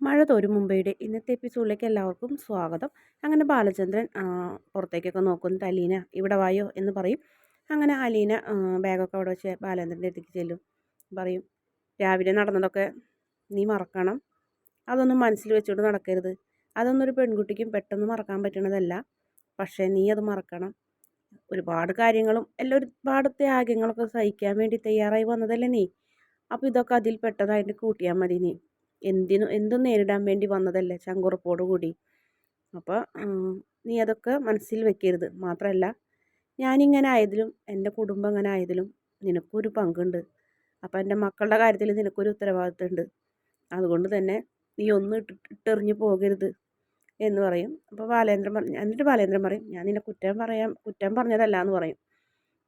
മഴ തോരും മുമ്പയുടെ ഇന്നത്തെ എപ്പിസോഡിലേക്ക് എല്ലാവർക്കും സ്വാഗതം. അങ്ങനെ ബാലചന്ദ്രൻ പുറത്തേക്കൊക്കെ നോക്കുന്നു. അലീന ഇവിടെ വായോ എന്ന് പറയും. അങ്ങനെ അലീന ബാഗൊക്കെ അവിടെ വെച്ച് ബാലേന്ദ്രൻ്റെ അടുത്തേക്ക് ചെല്ലും. പറയും, രാവിലെ നടന്നതൊക്കെ നീ മറക്കണം. അതൊന്നും മനസ്സിൽ വെച്ചുകൊണ്ട് നടക്കരുത്. അതൊന്നും ഒരു പെൺകുട്ടിക്കും പെട്ടെന്ന് മറക്കാൻ പറ്റുന്നതല്ല. പക്ഷേ നീ അത് മറക്കണം. ഒരുപാട് കാര്യങ്ങളും എല്ലാം ഒരുപാട് ത്യാഗങ്ങളൊക്കെ സഹിക്കാൻ വേണ്ടി തയ്യാറായി വന്നതല്ലേ നീ. അപ്പോൾ ഇതൊക്കെ അതിൽ പെട്ടതായിട്ട് കൂട്ടിയാൽ മതി. നീ എന്തും നേരിടാൻ വേണ്ടി വന്നതല്ലേ ചങ്കുറപ്പോടു കൂടി. അപ്പോൾ നീ അതൊക്കെ മനസ്സിൽ വെക്കരുത്. മാത്രമല്ല, ഞാനിങ്ങനെ ആയതിലും എൻ്റെ കുടുംബം അങ്ങനെ ആയതിലും നിനക്കൊരു പങ്കുണ്ട്. അപ്പോൾ എൻ്റെ മക്കളുടെ കാര്യത്തിൽ നിനക്കൊരു ഉത്തരവാദിത്തമുണ്ട്. അതുകൊണ്ട് തന്നെ നീ ഒന്നും ഇട്ടെറിഞ്ഞ് പോകരുത് എന്ന് പറയും. അപ്പോൾ എന്നിട്ട് ബാലേന്ദ്രൻ പറയും, ഞാൻ നിന്നെ കുറ്റം പറഞ്ഞതല്ല എന്ന് പറയും.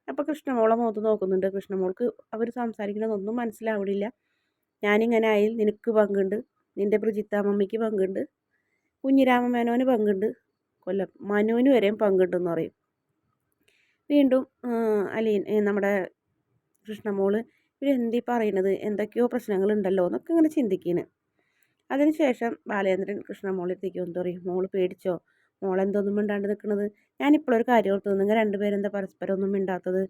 അപ്പോൾ കൃഷ്ണമോളെ മുഖത്ത് നോക്കുന്നുണ്ട്. കൃഷ്ണമോൾക്ക് അവർ സംസാരിക്കുന്നതൊന്നും മനസ്സിലാവണില്ല. ഞാനിങ്ങനെ ആയിൽ നിനക്ക് പങ്കുണ്ട്, നിൻ്റെ ബ്രിജിത്താമ്മയ്ക്ക് പങ്കുണ്ട്, കുഞ്ഞിരാമമേനോന് പങ്കുണ്ട്, മനുവിന് വരെയും പങ്കുണ്ടെന്ന് പറയും. വീണ്ടും നമ്മുടെ കൃഷ്ണമോള് ഇവരെന്തീ പറയണത്, എന്തൊക്കെയോ പ്രശ്നങ്ങളുണ്ടല്ലോ എന്നൊക്കെ ഇങ്ങനെ ചിന്തിക്കുന്നു. അതിനുശേഷം ബാലേന്ദ്രൻ കൃഷ്ണമോളെത്തേക്ക് വന്ന് പറയും, മോള് പേടിച്ചോ, മോളെന്തൊന്നും മിണ്ടാണ്ട് നിൽക്കുന്നത്. ഞാനിപ്പോഴൊരു കാര്യം ഓർത്തു, നിങ്ങൾ രണ്ടുപേരെന്താ പരസ്പരം ഒന്നും മിണ്ടാത്തത്.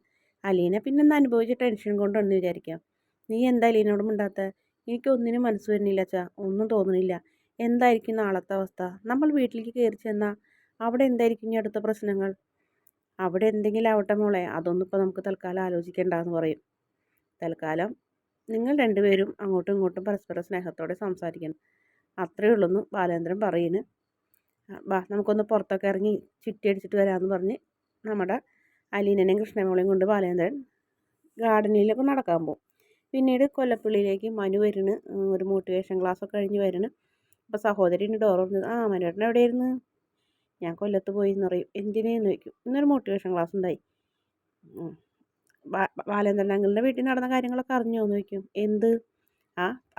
അലീന പിന്നെന്താ അനുഭവിച്ച ടെൻഷൻ കൊണ്ടൊന്ന് വിചാരിക്കാം. നീ എന്താ അലീനയോട് മിണ്ടാത്ത? എനിക്കൊന്നിനും മനസ്സ് വരുന്നില്ല അച്ഛാ, ഒന്നും തോന്നുന്നില്ല. എന്തായിരിക്കും നാളത്തെ അവസ്ഥ? നമ്മൾ വീട്ടിലേക്ക് കയറി ചെന്നാൽ അവിടെ എന്തായിരിക്കും ഇനി അടുത്ത പ്രശ്നങ്ങൾ? അവിടെ എന്തെങ്കിലും ആവട്ടെ മോളെ, അതൊന്നും ഇപ്പോൾ നമുക്ക് തൽക്കാലം ആലോചിക്കേണ്ടെന്ന് പറയും. തൽക്കാലം നിങ്ങൾ രണ്ടുപേരും അങ്ങോട്ടും ഇങ്ങോട്ടും പരസ്പര സ്നേഹത്തോടെ സംസാരിക്കണം. അത്രയേ ഉള്ളൂ ബാലേന്ദ്രൻ പറയുന്നു. നമുക്കൊന്ന് പുറത്തൊക്കെ ഇറങ്ങി ചുറ്റി അടിച്ചിട്ട് വരാമെന്ന് പറഞ്ഞ് നമ്മുടെ അലീനനെയും കൃഷ്ണമോളെയും കൊണ്ട് ബാലേന്ദ്രൻ ഗാർഡനിലൊക്കെ നടക്കാൻ പോകും. പിന്നീട് കൊല്ലപ്പള്ളിയിലേക്ക് മനു വരുന്നു. ഒരു മോട്ടിവേഷൻ ക്ലാസ്സൊക്കെ കഴിഞ്ഞ് വരുന്നു. അപ്പോൾ സഹോദരിന് ഡോർ തുറന്നത്, മനുവേട്ടൻ എവിടെയായിരുന്നു? ഞാൻ കൊല്ലത്ത് പോയി എന്ന് പറയും. എന്തിനേന്ന് ചോദിക്കും. ഇന്നൊരു മോട്ടിവേഷൻ ക്ലാസ് ഉണ്ടായി. ബാലേന്ദ്രൻ അങ്കിളിൻ്റെ വീട്ടിൽ നടന്ന കാര്യങ്ങളൊക്കെ അറിഞ്ഞോ എന്ന് ചോദിക്കും. എന്ത്?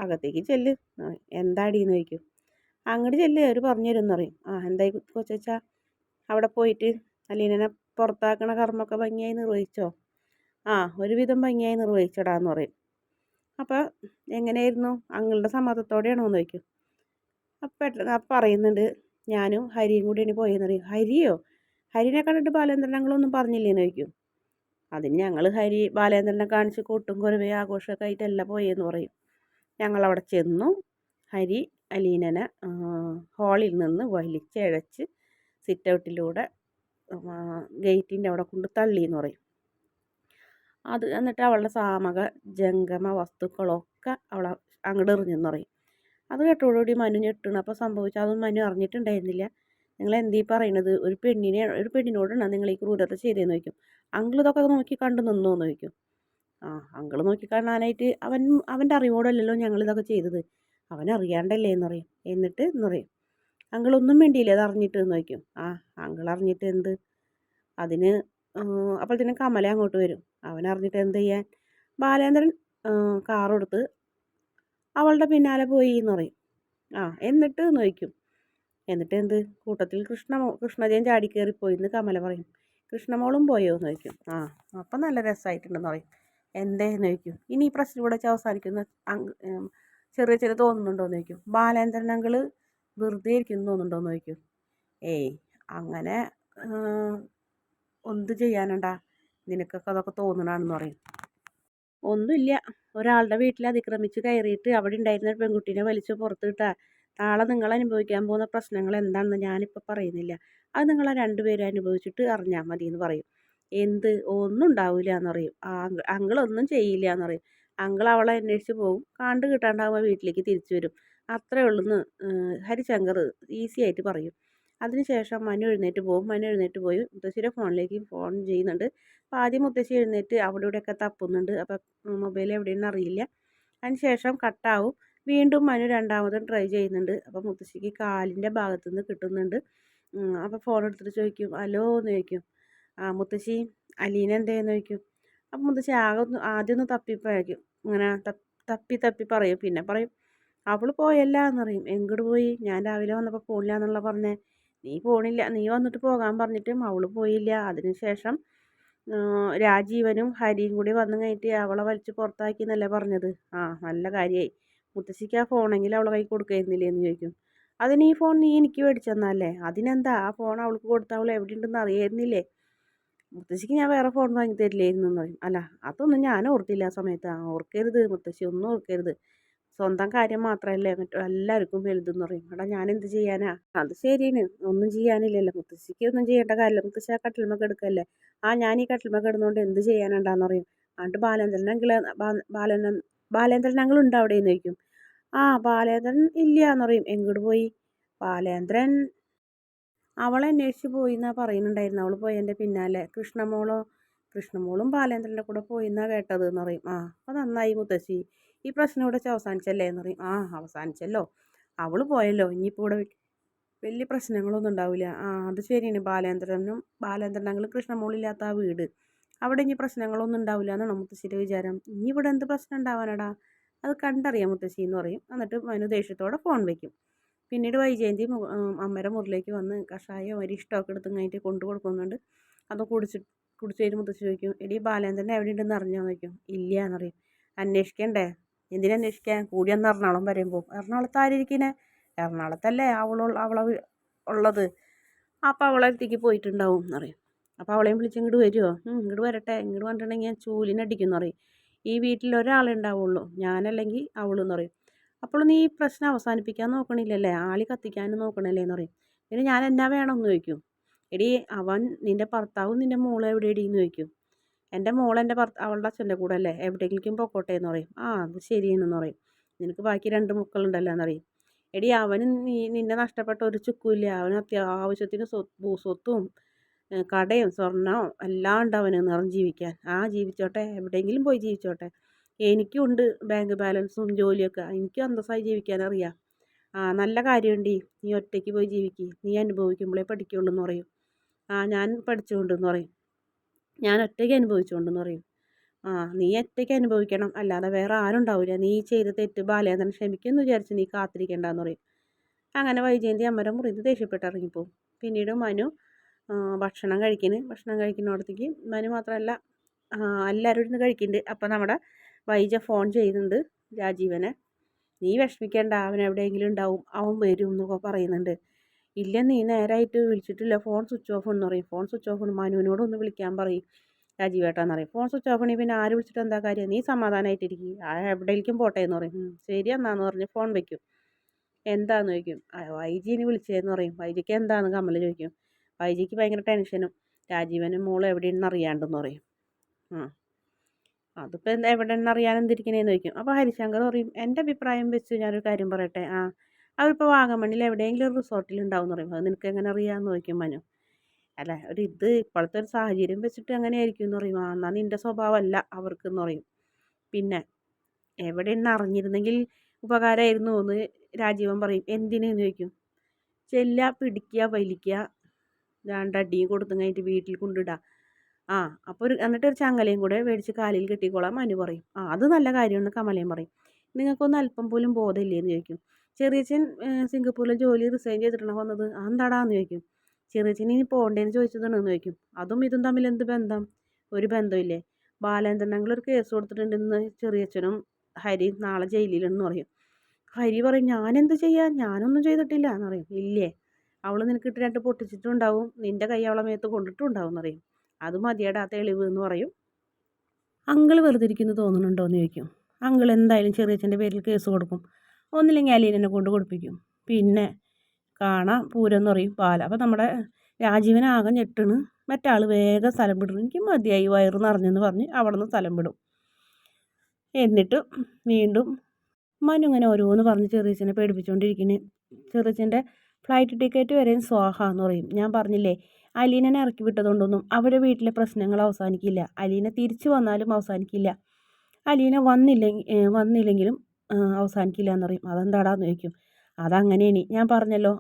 അകത്തേക്ക് ചെല്ല്. എന്താടീന്ന് ചോദിക്കും. അങ്ങോട്ട് ചെല്ല്, അവർ പറഞ്ഞു തരുമെന്ന് പറയും. എന്തായി കൊച്ചാ, അവിടെ പോയിട്ട് അലീനനെ പുറത്താക്കണ കർമ്മമൊക്കെ ഭംഗിയായി നിർവഹിച്ചോ? ഒരുവിധം ഭംഗിയായി നിർവഹിച്ചടാന്ന് പറയും. അപ്പോൾ എങ്ങനെയായിരുന്നു, അങ്ങളുടെ സമ്മതത്തോടെയാണോ എന്ന് ചോദിക്കും. അപ്പം പറയുന്നുണ്ട്, ഞാനും ഹരിയും കൂടി ഇനി പോയെന്ന് പറയും. ഹരിയോ? ഹരിനെ കണ്ടിട്ട് ബാലേന്ദ്രൻ ഞങ്ങളൊന്നും പറഞ്ഞില്ലേന്ന് ചോദിക്കും. അതിന് ഞങ്ങൾ ബാലേന്ദ്രനെ കാണിച്ച് കൂട്ടും കുറവേ ആഘോഷമൊക്കെ ആയിട്ടല്ല പോയെന്ന് പറയും. ഞങ്ങളവിടെ ചെന്നു. ഹരി അലീനനെ ഹാളിൽ നിന്ന് വലിച്ചഴച്ച് സിറ്റൗട്ടിലൂടെ ഗേറ്റിൻ്റെ അവിടെ കൊണ്ട് തള്ളിയെന്ന് പറയും. എന്നിട്ട് അവളുടെ സാമക ജംഗമ വസ്തുക്കളൊക്കെ അവളെ അങ്ങോട്ട് എറിഞ്ഞെന്ന് പറയും. അത് കേട്ടോടുകൂടി മനു ഞെട്ടണം. അപ്പോൾ സംഭവിച്ചാൽ അതൊന്നും മനു അറിഞ്ഞിട്ടുണ്ടായിരുന്നില്ല. നിങ്ങൾ എന്തീ പറയണത്? ഒരു പെണ്ണിനോടാണ് നിങ്ങൾ ഈ ക്രൂരത ചെയ്തതെന്ന് ചോദിക്കും. അങ്കിൾ ഇതൊക്കെ നോക്കി കണ്ടു നിന്നോന്ന് ചോദിക്കും. അങ്കിൾ നോക്കി കാണാനായിട്ട് അവൻ്റെ അറിവോടല്ലല്ലോ ഞങ്ങളിതൊക്കെ ചെയ്തത്, അവനറിയാണ്ടല്ലേ എന്ന് പറയും. എന്നിട്ട് എന്ന് പറയും, അങ്കിളൊന്നും വേണ്ടിയില്ലേ അത് അറിഞ്ഞിട്ട് എന്ന് ചോദിക്കും. അങ്കിൾ അറിഞ്ഞിട്ട് എന്ത്? അതിന് അപ്പോഴത്തേനും കമല അങ്ങോട്ട് വരും. അവനറിഞ്ഞിട്ട് എന്ത് ചെയ്യാൻ? ബാലേന്ദ്രൻ കാറെടുത്ത് അവളുടെ പിന്നാലെ പോയി എന്ന് പറയും. എന്നിട്ട് എന്ന് ചോദിക്കും. എന്നിട്ട് എന്ത്? കൂട്ടത്തിൽ കൃഷ്ണജയൻ ചാടിക്കയറിപ്പോയി എന്ന് കമല പറയും. കൃഷ്ണമോളും പോയോ എന്ന് ചോദിക്കും. അപ്പം നല്ല രസമായിട്ടുണ്ടെന്ന് പറയും. എന്തേന്ന് ചോദിക്കും. ഇനി ഈ പ്രശ്നം ഇവിടെ വെച്ച് അവസാനിക്കുന്ന ചെറിയ തോന്നുന്നുണ്ടോ എന്ന് ചോദിക്കും. ബാലേന്ദ്രൻ അങ്കിൾ വെറുതെ ഇരിക്കുന്നു തോന്നുന്നുണ്ടോ എന്ന് ചോദിക്കും. അങ്ങനെ എന്ത് ചെയ്യാനുണ്ടാ, നിനക്കൊക്കെ അതൊക്കെ തോന്നണമെന്ന് പറയും. ഒന്നുമില്ല, ഒരാളുടെ വീട്ടിൽ അതിക്രമിച്ച് കയറിയിട്ട് അവിടെ ഉണ്ടായിരുന്ന പെൺകുട്ടീനെ വലിച്ചു പുറത്തിട്ടാ നാളെ നിങ്ങൾ അനുഭവിക്കാൻ പോകുന്ന പ്രശ്നങ്ങൾ എന്താണെന്ന് ഞാനിപ്പോൾ പറയുന്നില്ല. അത് നിങ്ങൾ രണ്ടുപേരും അനുഭവിച്ചിട്ട് അറിഞ്ഞാൽ മതി എന്ന് പറയും. എന്ത്? ഒന്നും ഉണ്ടാവില്ല എന്ന് പറയും. അങ്കിളൊന്നും ചെയ്യില്ല എന്ന് പറയും. അങ്കിൾ അവളെ അന്വേഷിച്ച് പോകും. കണ്ടു കിട്ടാണ്ടാകുമ്പോൾ വീട്ടിലേക്ക് തിരിച്ചു വരും. അത്രേ ഉള്ളൂന്ന് ഹരിശങ്കർ ഈസി ആയിട്ട് പറയും. അതിനുശേഷം മനു എഴുന്നേറ്റ് പോകും. മനു എഴുന്നേറ്റ് പോയി മുത്തശ്ശിയുടെ ഫോണിലേക്ക് ഫോൺ ചെയ്യുന്നുണ്ട്. അപ്പോൾ ആദ്യം മുത്തശ്ശി എഴുന്നേറ്റ് അവിടെ ഇവിടെയൊക്കെ തപ്പുന്നുണ്ട്. അപ്പോൾ മൊബൈൽ എവിടെയെന്ന് അറിയില്ല. അതിനുശേഷം കട്ടാവും. വീണ്ടും മനു രണ്ടാമതും ട്രൈ ചെയ്യുന്നുണ്ട്. അപ്പോൾ മുത്തശ്ശിക്ക് കാലിൻ്റെ ഭാഗത്തുനിന്ന് കിട്ടുന്നുണ്ട്. അപ്പോൾ ഫോൺ എടുത്തിട്ട് ചോദിക്കും, ഹലോ എന്ന് ചോദിക്കും. മുത്തശ്ശി, അലീന എന്തേന്ന് ചോദിക്കും. അപ്പം മുത്തശ്ശി ആദ്യം ഒന്ന് തപ്പിപ്പോയേക്കും. ഇങ്ങനെ തപ്പി പറയും. പിന്നെ പറയും, അവൾ പോയല്ല എന്ന് പറയും. എങ്ങോട്ട് പോയി? ഞാൻ രാവിലെ വന്നപ്പോൾ പോണില്ല എന്നുള്ള പറഞ്ഞേ. നീ പോണില്ല, നീ വന്നിട്ട് പോകാൻ പറഞ്ഞിട്ടും അവൾ പോയില്ല. അതിനുശേഷം രാജീവനും ഹരിയും കൂടി വന്നു കഴിഞ്ഞിട്ട് അവളെ വലിച്ച് പുറത്താക്കി എന്നല്ലേ പറഞ്ഞത്. നല്ല കാര്യമായി. മുത്തശ്ശിക്ക് ആ ഫോണെങ്കിലും അവളെ കൈ കൊടുക്കായിരുന്നില്ലേ എന്ന് ചോദിക്കും. അതിന് ഈ ഫോൺ നീ എനിക്ക് മേടിച്ചു തന്നല്ലേ, അതിനെന്താ ആ ഫോൺ അവൾക്ക് കൊടുത്ത അവൾ എവിടെ ഉണ്ടെന്ന് അറിയായിരുന്നില്ലേ? മുത്തശ്ശിക്ക് ഞാൻ വേറെ ഫോൺ വാങ്ങി തരില്ലായിരുന്നു എന്ന് പറയും. അല്ല അതൊന്നും ഞാൻ ഓർത്തില്ല ആ സമയത്ത്. ആ ഓർക്കരുത് മുത്തശ്ശി, ഒന്നും ഓർക്കരുത്. സ്വന്തം കാര്യം മാത്രമല്ലേ മറ്റു എല്ലാവർക്കും വലുതെന്ന് പറയും. എടാ ഞാൻ എന്ത് ചെയ്യാനാ? അത് ശരിയാണ്, ഒന്നും ചെയ്യാനില്ലല്ലോ. മുത്തശ്ശിക്ക് ഒന്നും ചെയ്യേണ്ട കാര്യമില്ല. മുത്തശ്ശി ആ കട്ടിൽമ കിടക്കല്ലേ. ആ ഞാൻ ഈ കട്ടിൽമ കിടന്നുകൊണ്ട് എന്ത് ചെയ്യാനുണ്ടാന്ന് പറയും. എന്നിട്ട് ബാലേന്ദ്രൻ ഞങ്ങൾ ഉണ്ടോ അവിടെ എന്ന് ചോദിക്കും. ആ ബാലേന്ദ്രൻ ഇല്ല എന്ന് പറയും. എങ്ങോട്ട് പോയി? ബാലേന്ദ്രൻ അവളെ അന്വേഷിച്ച് പോയി എന്നാ പറയുന്നുണ്ടായിരുന്നു. അവൾ പോയതിൻ്റെ പിന്നാലെ കൃഷ്ണമോളും ബാലേന്ദ്രൻ്റെ കൂടെ പോയി എന്നാ കേട്ടത് എന്ന് പറയും. ആ അപ്പോൾ നന്നായി മുത്തശ്ശി, ഈ പ്രശ്നം ഇവിടെ വെച്ച് അവസാനിച്ചല്ലേ എന്ന് പറയും. ആ അവസാനിച്ചല്ലോ, അവൾ പോയല്ലോ, ഇനിയിപ്പോൾ ഇവിടെ വലിയ പ്രശ്നങ്ങളൊന്നും ഉണ്ടാവില്ല. ആ അത് ശരിയാണ്. ബാലേന്ദ്രനും കൃഷ്ണമോളില്ലാത്ത ആ വീട്, അവിടെ ഇനി പ്രശ്നങ്ങളൊന്നും ഉണ്ടാവില്ല എന്നാണ് മുത്തശ്ശിയുടെ വിചാരം. ഇനി ഇവിടെ എന്ത് പ്രശ്നം ഉണ്ടാവാനടാ, അത് കണ്ടറിയാം മുത്തശ്ശി എന്ന് പറയും. എന്നിട്ട് മനു ദേഷ്യത്തോടെ ഫോൺ വയ്ക്കും. പിന്നീട് വൈജയന്തി അമ്മയുടെ മുറിലേക്ക് വന്ന് കഷായം അരിഷ്ടമൊക്കെ എടുത്ത് കഴിഞ്ഞിട്ട് കൊണ്ടു കൊടുക്കുന്നുണ്ട്. അത് കുടിച്ച് മുത്തശ്ശി ചോദിക്കും, എടി ബാലേന്ദ്രൻ എവിടെ ഉണ്ടെന്ന് അറിഞ്ഞോ ചോദിക്കും. ഇല്ല എന്നറിയും. അന്വേഷിക്കണ്ടേ? എന്തിനന്വേഷിക്കാൻ? കൂടി ഒന്ന് എറണാകുളം വരുമ്പോൾ. എറണാകുളത്ത് ആരിയിരിക്കണേ? എറണാകുളത്തല്ലേ അവളെ ഉള്ളത്. അപ്പോൾ അവളെ അടുത്തേക്ക് പോയിട്ടുണ്ടാവും എന്നറിയും. അപ്പോൾ അവളെയും വിളിച്ച് ഇങ്ങോട്ട് വരുമോ? ഇങ്ങോട്ട് വരട്ടെ, ഇങ്ങോട്ട് വന്നിട്ടുണ്ടെങ്കിൽ ഞാൻ ചൂലിനടിക്കുമെന്ന് പറയും. ഈ വീട്ടിൽ ഒരാളെ ഉണ്ടാവുള്ളൂ, ഞാനല്ലെങ്കിൽ അവളെന്ന് പറയും. അപ്പോൾ നീ ഈ പ്രശ്നം അവസാനിപ്പിക്കാൻ നോക്കണില്ലല്ലേ, ആളി കത്തിക്കാനും നോക്കണല്ലേ എന്ന് പറയും. പിന്നെ ഞാൻ എന്നാ വേണമെന്ന് ചോദിക്കും. എടി നിൻ്റെ ഭർത്താവും നിൻ്റെ മോളും എവിടെയെടി എന്ന് ചോദിക്കും. എൻ്റെ മോൾ അവളുടെ അച്ഛൻ്റെ കൂടെ അല്ലേ, എവിടേക്കും പൊക്കോട്ടെ എന്ന് പറയും. ആ അത് ശരിയെന്ന് പറയും. നിനക്ക് ബാക്കി 2 മക്കളുണ്ടല്ലോ എന്നറിയും. എടി അവന് നിന്നെ നഷ്ടപ്പെട്ട ഒരു ചുക്കുമില്ല. അവന് അത്യാവശ്യത്തിന് സ്വത്തും കടയും സ്വർണ്ണവും എല്ലാം ഉണ്ട് അവന് നിറഞ്ഞ് ജീവിക്കാൻ. ആ ജീവിച്ചോട്ടെ, എവിടെയെങ്കിലും പോയി ജീവിച്ചോട്ടെ. എനിക്കും ഉണ്ട് ബാങ്ക് ബാലൻസും ജോലിയൊക്കെ, എനിക്കും അന്തസ്സായി ജീവിക്കാൻ അറിയാം. ആ നല്ല കാര്യമുണ്ട്, നീ ഒറ്റയ്ക്ക് പോയി ജീവിക്ക്, നീ അനുഭവിക്കുമ്പോഴേ പഠിക്കുള്ളൂ എന്ന് പറയും. ആ ഞാൻ പഠിച്ചുകൊണ്ടെന്ന് പറയും. ഞാൻ ഒറ്റയ്ക്ക് അനുഭവിച്ചുകൊണ്ടെന്ന് പറയും. ആ നീ ഒറ്റയ്ക്ക് അനുഭവിക്കണം, അല്ലാതെ വേറെ ആരും ഉണ്ടാവില്ല. നീ ചെയ്ത് തെറ്റ് ബാലേന്ദ്രൻ ക്ഷമിക്കുമെന്ന് വിചാരിച്ച് നീ കാത്തിരിക്കേണ്ടെന്ന് പറയും. അങ്ങനെ വൈജയന്തി അമ്മയുടെ മുറിയിൽ നിന്ന് ദേഷ്യപ്പെട്ട് ഇറങ്ങിപ്പോവും. പിന്നീട് മനു ഭക്ഷണം കഴിക്കുന്നിടത്തേക്ക് മനു മാത്രമല്ല എല്ലാവരും ഇരുന്ന് കഴിക്കുന്നുണ്ട്. അപ്പോൾ നമ്മുടെ വൈജ ഫോൺ ചെയ്യുന്നുണ്ട് രാജീവനെ. നീ വിഷമിക്കേണ്ട, അവൻ എവിടെയെങ്കിലും ഉണ്ടാവും, അവൻ വരും എന്നൊക്കെ പറയുന്നുണ്ട്. ഇല്ല നീ നേരായിട്ട് വിളിച്ചിട്ടില്ല, ഫോൺ സ്വിച്ച് ഓഫ് എന്ന് പറയും. ഫോൺ സ്വിച്ച് ഓഫ് ആണ്, മനുവിനോട് ഒന്ന് വിളിക്കാൻ പറയും രാജീവേട്ടാന്ന് പറയും. ഫോൺ സ്വിച്ച് ഓഫ് ആണെങ്കിൽ പിന്നെ ആര് വിളിച്ചിട്ട് എന്താ കാര്യം, നീ സമാധാനമായിട്ടിരിക്കും, എവിടേക്കും പോട്ടെ എന്ന് പറയും. ശരി എന്നാന്ന് പറഞ്ഞ് ഫോൺ വയ്ക്കും. എന്താന്ന് ചോദിക്കും. വൈജിനെ വിളിച്ചതെന്ന് പറയും. വൈജിക്ക് എന്താന്ന് കമൽ ചോദിക്കും. വൈജിക്ക് ഭയങ്കര ടെൻഷനും, രാജീവനും മോളും എവിടെയെന്ന് അറിയാണ്ടെന്ന് പറയും. അതിപ്പോൾ എന്താ എവിടെയെന്ന് അറിയാൻ എന്തിരിക്കണേന്ന് ചോദിക്കും. അപ്പോൾ ഹരിശങ്കർ പറയും, എൻ്റെ അഭിപ്രായം വെച്ച് ഞാനൊരു കാര്യം പറയട്ടെ. അവരിപ്പോൾ വാഗമണ്ണിൽ എവിടെയെങ്കിലും ഒരു റിസോർട്ടിലുണ്ടാവും എന്ന് പറയും. അത് നിനക്ക് എങ്ങനെ അറിയാമെന്ന് ചോദിക്കും മനു. അല്ല ഇപ്പോഴത്തെ ഒരു സാഹചര്യം വെച്ചിട്ട് അങ്ങനെ ആയിരിക്കും എന്ന് പറയും. എന്നാൽ നിൻ്റെ സ്വഭാവമല്ല അവർക്കെന്ന് പറയും. പിന്നെ എവിടെയെന്ന് അറിഞ്ഞിരുന്നെങ്കിൽ ഉപകാരമായിരുന്നു എന്ന് രാജീവൻ പറയും. എന്തിനെന്ന് ചോദിക്കും. ചെല്ലുക, പിടിക്കുക, വലിക്കുക, 2 അടിയും കൊടുത്തും കഴിഞ്ഞിട്ട് വീട്ടിൽ കൊണ്ടിടുക. അപ്പോൾ എന്നിട്ടൊരു ചങ്ങലയും കൂടെ മേടിച്ച് കാലിൽ കെട്ടിക്കോളാം മനു പറയും. അത് നല്ല കാര്യമെന്ന് കമലയും പറയും. നിങ്ങൾക്കൊന്നും അല്പം പോലും ബോധമില്ലേ എന്ന് ചോദിക്കും. ചെറിയച്ഛൻ സിംഗപ്പൂരിലെ ജോലി റിസൈൻ ചെയ്തിട്ടാണ് വന്നത്, അതെന്താടാന്ന് ചോദിക്കും. ചെറിയച്ഛൻ ഇനി പോകണ്ടേന്ന് ചോദിച്ചതാണെന്ന് ചോദിക്കും. അതും ഇതും തമ്മിൽ എന്ത് ബന്ധം? ഒരു ബന്ധമില്ലേ. ബാലേന്ദ്രൻ ഒരു കേസ് കൊടുത്തിട്ടുണ്ടെന്ന് ചെറിയച്ഛനും ഹരി നാളെ ജയിലിലെന്ന് പറയും. ഹരി പറയും, ഞാനെന്ത് ചെയ്യാൻ, ഞാനൊന്നും ചെയ്തിട്ടില്ല എന്ന് പറയും. ഇല്ലേ, അവൾ നിനക്കിട്ട് 2 പൊട്ടിച്ചിട്ടുണ്ടാവും, നിൻ്റെ കൈ അവളെ മേത്ത് കൊണ്ടിട്ടുണ്ടാവും എന്ന് പറയും. അത് മതിയടാ തെളിവ് എന്ന് പറയും. അങ്കിൾ വെറുതെ ഇരിക്കുന്നു തോന്നുന്നുണ്ടോ എന്ന് ചോദിക്കും. അങ്കിൾ എന്തായാലും ചെറിയച്ഛൻ്റെ പേരിൽ കേസ് കൊടുക്കും, ഒന്നില്ലെങ്കിൽ അലീനെ കൊണ്ട് കൊടുപ്പിക്കും. പിന്നെ കാണാം പൂരം എന്ന് പറയും പാല. അപ്പോൾ നമ്മുടെ രാജീവനാകെ ഞെട്ടണ്. മറ്റാൾ വേഗം സ്ഥലം വിടും. എനിക്ക് മതിയായി, വയറ് നിറഞ്ഞെന്ന് പറഞ്ഞ് അവിടെ നിന്ന് സ്ഥലം വിടും. എന്നിട്ട് വീണ്ടും മനു ഇങ്ങനെ ഓരോന്ന് പറഞ്ഞ് ചെറിയച്ഛനെ പേടിപ്പിച്ചുകൊണ്ടിരിക്കുന്നു. ചെറിയച്ഛൻ്റെ ഫ്ലൈറ്റ് ടിക്കറ്റ് വരെയും സ്വാഹ എന്ന് പറയും. ഞാൻ പറഞ്ഞില്ലേ, അലീനെ ഇറക്കി വിട്ടതുകൊണ്ടൊന്നും അവിടെ വീട്ടിലെ പ്രശ്നങ്ങൾ അവസാനിക്കില്ല. അലീന തിരിച്ചു വന്നാലും അവസാനിക്കില്ല. അലീന വന്നില്ലെങ്കിലും അവസാനിക്കില്ല എന്ന് പറയും. അതെന്താടാന്ന് ചോദിക്കും. അതങ്ങനെയാണ്, ഞാൻ പറഞ്ഞല്ലോ,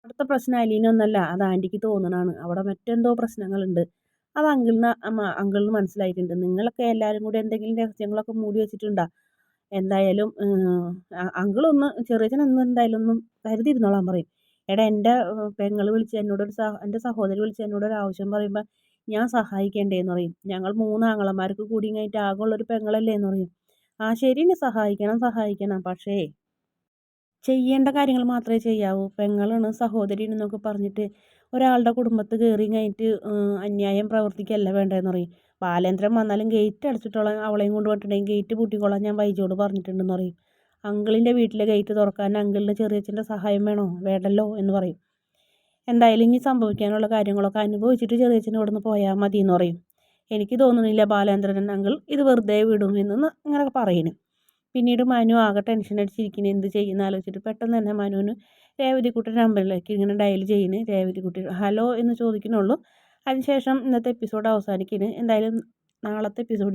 അടുത്ത പ്രശ്നം അലീനൊന്നല്ല, അത് ആൻറ്റിക്ക് തോന്നണതാണ്. അവിടെ മറ്റെന്തോ പ്രശ്നങ്ങളുണ്ട്. അത് അങ്കിളിന് മനസ്സിലായിട്ടുണ്ട്. നിങ്ങളൊക്കെ എല്ലാവരും കൂടി എന്തെങ്കിലും രഹസ്യങ്ങളൊക്കെ മൂടി വെച്ചിട്ടുണ്ടോ? എന്തായാലും ചെറിയച്ഛൻ എന്തായാലും ഒന്നും കരുതിയിരുന്നോളാൻ പറയും. എടാ എൻ്റെ പെങ്ങൾ വിളിച്ച് എൻ്റെ സഹോദരി വിളിച്ച് എന്നോടൊരു ആവശ്യം പറയുമ്പോൾ ഞാൻ സഹായിക്കേണ്ടേന്ന് പറയും. ഞങ്ങൾ 3 ആങ്ങളമാർക്ക് കൂടി കഴിഞ്ഞിട്ട് ആകെയുള്ളൊരു പെങ്ങളല്ലേ എന്ന് പറയും. ആ ശരിയാണ്, സഹായിക്കണം സഹായിക്കണം. പക്ഷേ ചെയ്യേണ്ട കാര്യങ്ങൾ മാത്രമേ ചെയ്യാവൂ. പെങ്ങളാണ്, സഹോദരിയാണെന്നൊക്കെ പറഞ്ഞിട്ട് ഒരാളുടെ കുടുംബത്ത് കയറി കഴിഞ്ഞിട്ട് അന്യായം പ്രവർത്തിക്കല്ല വേണ്ടതെന്ന് പറയും. ബാലേന്ദ്രൻ വന്നാലും ഗേറ്റ് അടച്ചിട്ടോളാം, അവളെയും കൊണ്ട് വന്നിട്ടുണ്ടെങ്കിൽ ഗേറ്റ് പൂട്ടിക്കോളാൻ ഞാൻ വൈജിയോട് പറഞ്ഞിട്ടുണ്ടെന്ന് പറയും. അങ്കിളിൻ്റെ വീട്ടിലെ ഗേറ്റ് തുറക്കാൻ അങ്കിളിന് ചെറിയച്ഛൻ്റെ സഹായം വേണോ? വേണ്ടല്ലോ എന്ന് പറയും. എന്തായാലും ഇനി സംഭവിക്കാനുള്ള കാര്യങ്ങളൊക്കെ അനുഭവിച്ചിട്ട് ചെറിയച്ഛൻ ഇവിടുന്ന് പോയാൽ മതി എന്ന് പറയും. എനിക്ക് തോന്നുന്നില്ല ബാലേന്ദ്രൻ അങ്കിൾ ഇത് വെറുതെ വിടും എന്ന് ഇങ്ങനെ പറയുന്നു. പിന്നീട് മനു ആകെ ടെൻഷൻ അടിച്ചിരിക്കുന്നു, എന്ത് ചെയ്യുന്ന ആലോചിച്ചിട്ട് പെട്ടെന്ന് തന്നെ മനുവിന് രേവതിക്കുട്ടിയുടെ നമ്പറിലേക്ക് ഇങ്ങനെ ഡയൽ ചെയ്യുന്നു. രേവതിക്കുട്ടി ഹലോ എന്ന് ചോദിക്കുന്നുള്ളൂ. അതിനുശേഷം ഇന്നത്തെ എപ്പിസോഡ് അവസാനിക്കുന്നു. എന്തായാലും നാളത്തെ എപ്പിസോഡ്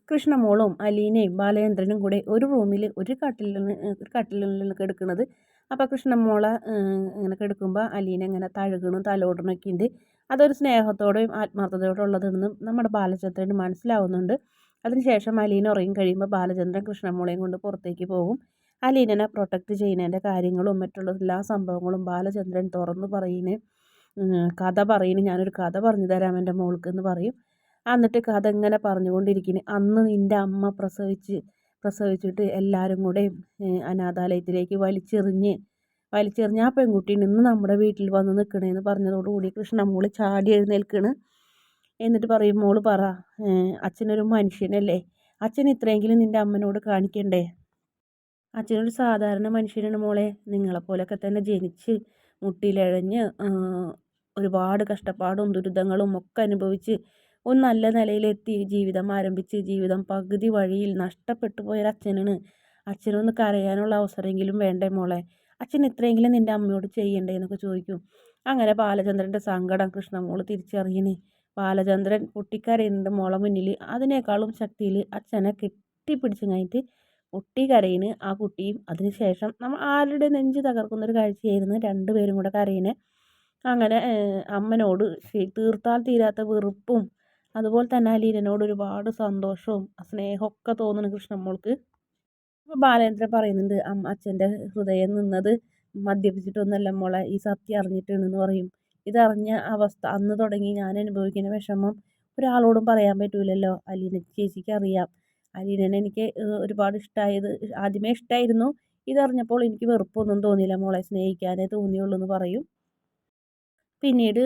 കൃഷ്ണമോളും അലീനയും ബാലചന്ദ്രനും കൂടെ ഒരു റൂമിൽ ഒരു കട്ടിലിൽ കിടക്കുന്നത്. അപ്പോൾ കൃഷ്ണമോളെ ഇങ്ങനെ കിടക്കുമ്പോൾ അലീന ഇങ്ങനെ തഴുകണം തലോടണമൊക്കെ ഉണ്ട്. അതൊരു സ്നേഹത്തോടെയും ആത്മാർത്ഥതയോടെ ഉള്ളതെന്നും നമ്മുടെ ബാലചന്ദ്രന് മനസ്സിലാവുന്നുണ്ട്. അതിനുശേഷം അലീന ഉറങ്ങി കഴിയുമ്പോൾ ബാലചന്ദ്രൻ കൃഷ്ണമോളെയും കൊണ്ട് പുറത്തേക്ക് പോകും. അലീനനെ പ്രൊട്ടക്റ്റ് ചെയ്യുന്നതിൻ്റെ കാര്യങ്ങളും മറ്റുള്ള എല്ലാ സംഭവങ്ങളും ബാലചന്ദ്രൻ തുറന്നു പറയുന്നു. കഥ പറയുന്നു, ഞാനൊരു കഥ പറഞ്ഞു തരാം എൻ്റെ മോൾക്ക് എന്ന് പറയും. എന്നിട്ട് കഥ ഇങ്ങനെ പറഞ്ഞുകൊണ്ടിരിക്കുന്നു. അന്ന് നിൻ്റെ അമ്മ പ്രസവിച്ചിട്ട് എല്ലാവരും കൂടെ അനാഥാലയത്തിലേക്ക് വലിച്ചെറിഞ്ഞ് ആ പെൺകുട്ടീനെ ഇന്ന് നമ്മുടെ വീട്ടിൽ വന്ന് നിൽക്കണേന്ന് പറഞ്ഞതോടുകൂടി കൃഷ്ണമോള് ചാടി എഴുന്നേൽക്കണ്. എന്നിട്ട് പറയും, മോള് പറ, അച്ഛനൊരു മനുഷ്യനല്ലേ, അച്ഛൻ ഇത്രയെങ്കിലും നിൻ്റെ അമ്മനോട് കാണിക്കണ്ടേ? അച്ഛനൊരു സാധാരണ മനുഷ്യനാണ് മോളെ, നിങ്ങളെപ്പോലൊക്കെ തന്നെ ജനിച്ച് മുട്ടിലിഴഞ്ഞ് ഒരുപാട് കഷ്ടപ്പാടും ദുരിതങ്ങളും ഒക്കെ അനുഭവിച്ച് ഒരു നല്ല നിലയിലെത്തി ജീവിതം ആരംഭിച്ച് ജീവിതം പകുതി വഴിയിൽ നഷ്ടപ്പെട്ടു പോയൊരച്ഛനാണ്. അച്ഛനൊന്ന് കരയാനുള്ള അവസരമെങ്കിലും വേണ്ടേ മോളെ? അച്ഛൻ ഇത്രയെങ്കിലും നിൻ്റെ അമ്മയോട് ചെയ്യണ്ടേ എന്നൊക്കെ ചോദിക്കും. അങ്ങനെ ബാലചന്ദ്രൻ്റെ സങ്കടം കൃഷ്ണമോള് തിരിച്ചറിയണേ. ബാലചന്ദ്രൻ പൊട്ടിക്കരയുന്നുണ്ട് മോളെ മുന്നിൽ. അതിനേക്കാളും ശക്തിയിൽ അച്ഛനെ കെട്ടിപ്പിടിച്ച് കഴിഞ്ഞിട്ട് പൊട്ടിക്കരയിന് ആ കുട്ടിയും. അതിനുശേഷം നമ്മൾ ആരുടെ നെഞ്ച് തകർക്കുന്നൊരു കാഴ്ചയായിരുന്നു രണ്ടുപേരും കൂടെ കരയിന്. അങ്ങനെ അമ്മനോട് തീർത്താൽ തീരാത്ത വെറുപ്പും അതുപോലെ തന്നെ അലീനോട് ഒരുപാട് സന്തോഷവും സ്നേഹമൊക്കെ തോന്നുന്നു കൃഷ്ണമോൾക്ക്. അപ്പോൾ ബാലേന്ദ്രൻ പറയുന്നുണ്ട്, അച്ഛൻ്റെ ഹൃദയം നിന്നത് മദ്യപിച്ചിട്ടൊന്നുമല്ല മോളെ, ഈ സത്യം അറിഞ്ഞിട്ടാണെന്ന് പറയും. ഇതറിഞ്ഞ അവസ്ഥ അന്ന് തുടങ്ങി ഞാൻ അനുഭവിക്കുന്ന വിഷമം ഒരാളോടും പറയാൻ പറ്റൂലല്ലോ. അലീന ചേച്ചിക്ക് അറിയാം, അലീനനെ എനിക്ക് ഒരുപാട് ഇഷ്ടമായത് ആദ്യമേ ഇഷ്ടമായിരുന്നു. ഇതറിഞ്ഞപ്പോൾ എനിക്ക് വെറുപ്പൊന്നും തോന്നിയില്ല മോളെ, സ്നേഹിക്കാനേ തോന്നിയുള്ളൂ എന്ന് പറയും. പിന്നീട്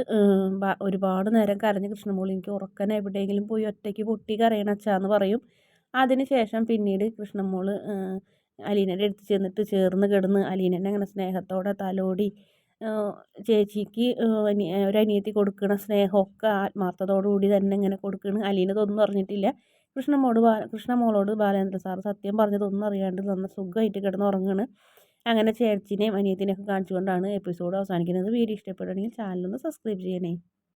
ഒരുപാട് നേരം കരഞ്ഞ കൃഷ്ണമോൾ എനിക്ക് ഉറക്കൻ എവിടെയെങ്കിലും പോയി ഒറ്റയ്ക്ക് പൊട്ടി കരയണ അച്ഛാന്ന് പറയും. അതിന് ശേഷം പിന്നീട് കൃഷ്ണമോൾ അലീനയുടെ അടുത്ത് ചെന്നിട്ട് ചേർന്ന് കിടന്ന് അലീനനെ അങ്ങനെ സ്നേഹത്തോടെ തലോടി ചേച്ചിക്ക് ഒരനിയത്തി കൊടുക്കണ സ്നേഹമൊക്കെ ആത്മാർത്ഥതയോടുകൂടി തന്നെ ഇങ്ങനെ കൊടുക്കണം. അലീന ഇതൊന്നും അറിഞ്ഞിട്ടില്ല. കൃഷ്ണമോളോട് ബാലേന്ദ്ര സാർ സത്യം പറഞ്ഞതൊന്നും അറിയാണ്ട് നന്ന സുഖമായിട്ട് കിടന്ന് ഉറങ്ങണ്. അങ്ങനെ ചേച്ചിനെയും അനിയത്തിനെയൊക്കെ കാണിച്ചുകൊണ്ടാണ് എപ്പിസോഡ് അവസാനിക്കുന്നത്. വീഡിയോ ഇഷ്ടപ്പെടുകയാണെങ്കിൽ ചാനലൊന്ന് സബ്സ്ക്രൈബ് ചെയ്യണേ.